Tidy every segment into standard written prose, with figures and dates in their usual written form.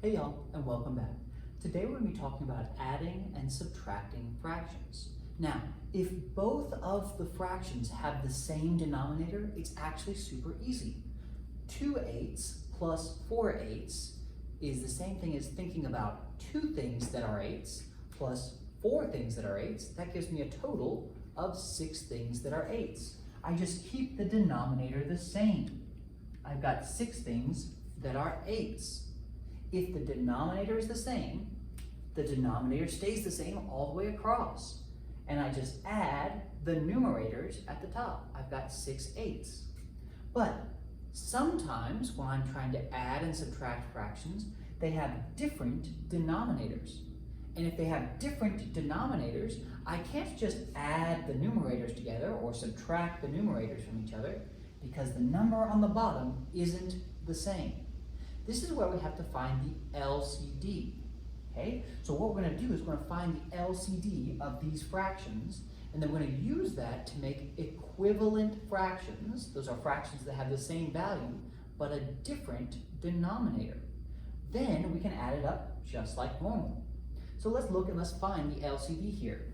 Hey y'all, and welcome back. Today we're going to be talking about adding and subtracting fractions. Now, if both of the fractions have the same denominator, it's actually super easy. 2/8 plus 4/8 is the same thing as thinking about two things that are 8s plus four things that are 8s. That gives me a total of 6 things that are 8s. I just keep the denominator the same. I've got 6 things that are 8s. If the denominator is the same, the denominator stays the same all the way across. And I just add the numerators at the top. I've got 6 8s. But sometimes when I'm trying to add and subtract fractions, they have different denominators. And if they have different denominators, I can't just add the numerators together or subtract the numerators from each other because the number on the bottom isn't the same. This is where we have to find the LCD, okay? So what we're gonna do is we're gonna find the LCD of these fractions, and then we're gonna use that to make equivalent fractions. Those are fractions that have the same value, but a different denominator. Then we can add it up just like normal. So let's look and let's find the LCD here.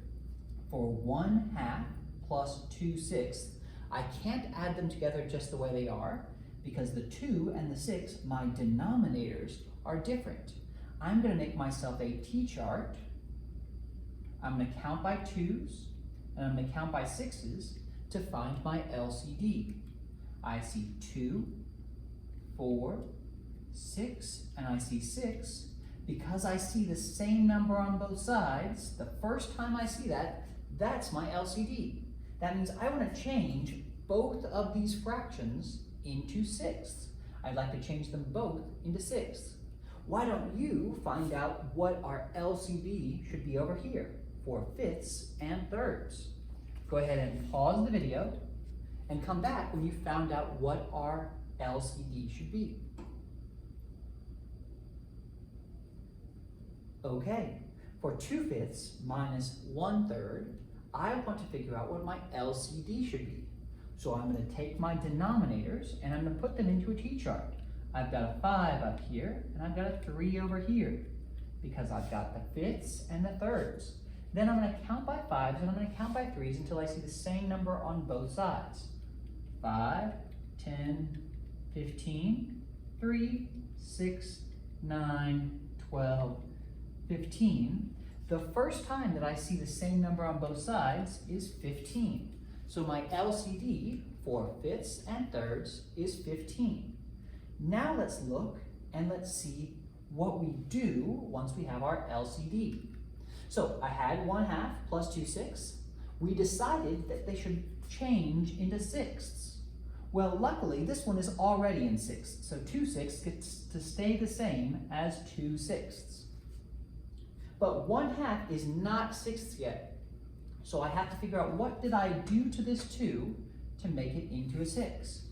For 1/2 plus 2/6, I can't add them together just the way they are, because the 2 and the 6, my denominators are different. I'm going to make myself a T-chart. I'm going to count by 2s, and I'm going to count by 6s to find my LCD. I see 2, 4, 6, and I see 6. Because I see the same number on both sides, the first time I see that, that's my LCD. That means I want to change both of these fractions into 6ths. I'd like to change them both into 6ths. Why don't you find out what our LCD should be over here for 5ths and 3rds? Go ahead and pause the video and come back when you found out what our LCD should be. Okay, for 2/5 minus 1/3, I want to figure out what my LCD should be. So I'm going to take my denominators and I'm going to put them into a T-chart. I've got a 5 up here and I've got a 3 over here because I've got the 5ths and the 3rds. Then I'm going to count by 5s and I'm going to count by 3s until I see the same number on both sides. 5, 10, 15, 3, 6, 9, 12, 15. The first time that I see the same number on both sides is 15. So my LCD for 5ths and 3rds is 15. Now let's look and let's see what we do once we have our LCD. So I had 1/2 plus 2/6. We decided that they should change into 6ths. Well, luckily this one is already in 6ths, so 2/6 gets to stay the same as 2/6. But 1/2 is not 6ths yet. So I have to figure out what did I do to this 2 to make it into a 6.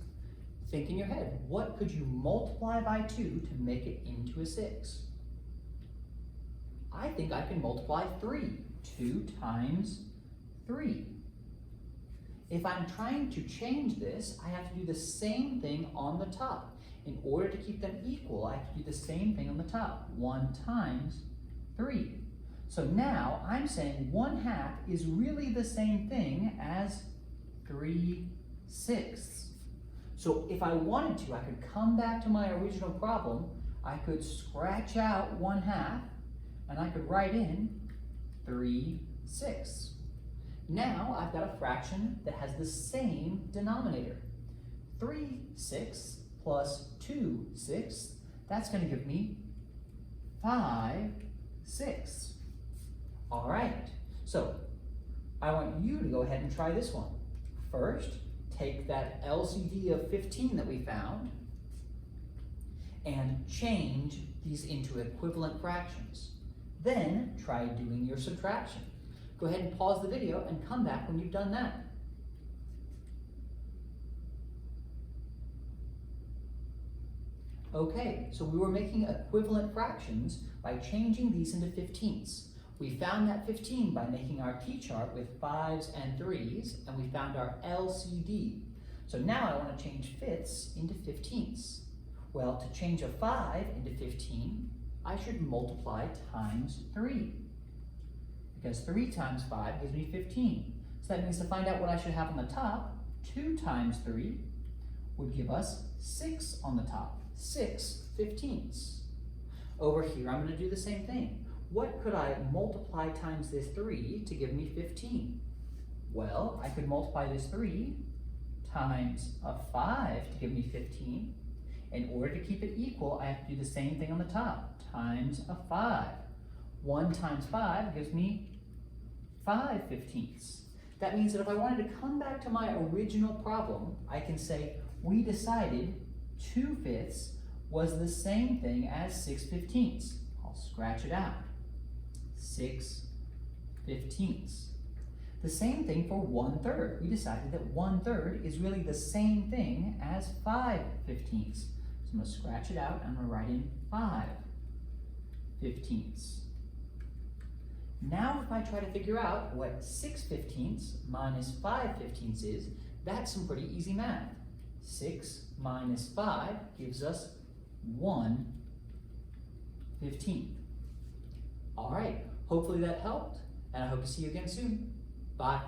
Think in your head, what could you multiply by 2 to make it into a 6? I think I can multiply 3. 2 times 3. If I'm trying to change this, I have to do the same thing on the top. In order to keep them equal, I have to do the same thing on the top. 1 times 3. So now I'm saying 1/2 is really the same thing as 3/6. So if I wanted to, I could come back to my original problem. I could scratch out 1/2 and I could write in 3/6. Now I've got a fraction that has the same denominator. 3/6 plus 2/6, that's going to give me 5/6. All right, so I want you to go ahead and try this one. First, take that LCD of 15 that we found and change these into equivalent fractions. Then try doing your subtraction. Go ahead and pause the video and come back when you've done that. Okay, so we were making equivalent fractions by changing these into 15ths. We found that 15 by making our T-chart with 5s and 3s, and we found our LCD. So now I want to change 5ths into 15ths. Well, to change a 5 into 15, I should multiply times 3. Because 3 times 5 gives me 15. So that means to find out what I should have on the top, 2 times 3 would give us 6 on the top, 6/15. Over here, I'm going to do the same thing. What could I multiply times this 3 to give me 15? Well, I could multiply this 3 times a 5 to give me 15. In order to keep it equal, I have to do the same thing on the top, times a 5. 1 times 5 gives me 5/15. That means that if I wanted to come back to my original problem, I can say we decided 2/5 was the same thing as 6/15. I'll scratch it out. 6/15. The same thing for 1/3. We decided that 1/3 is really the same thing as 5/15. So I'm going to scratch it out and I'm going to write in 5/15. Now if I try to figure out what 6/15 minus 5/15 is, that's some pretty easy math. 6 minus 5 gives us 1/15. All right, hopefully that helped, and I hope to see you again soon. Bye.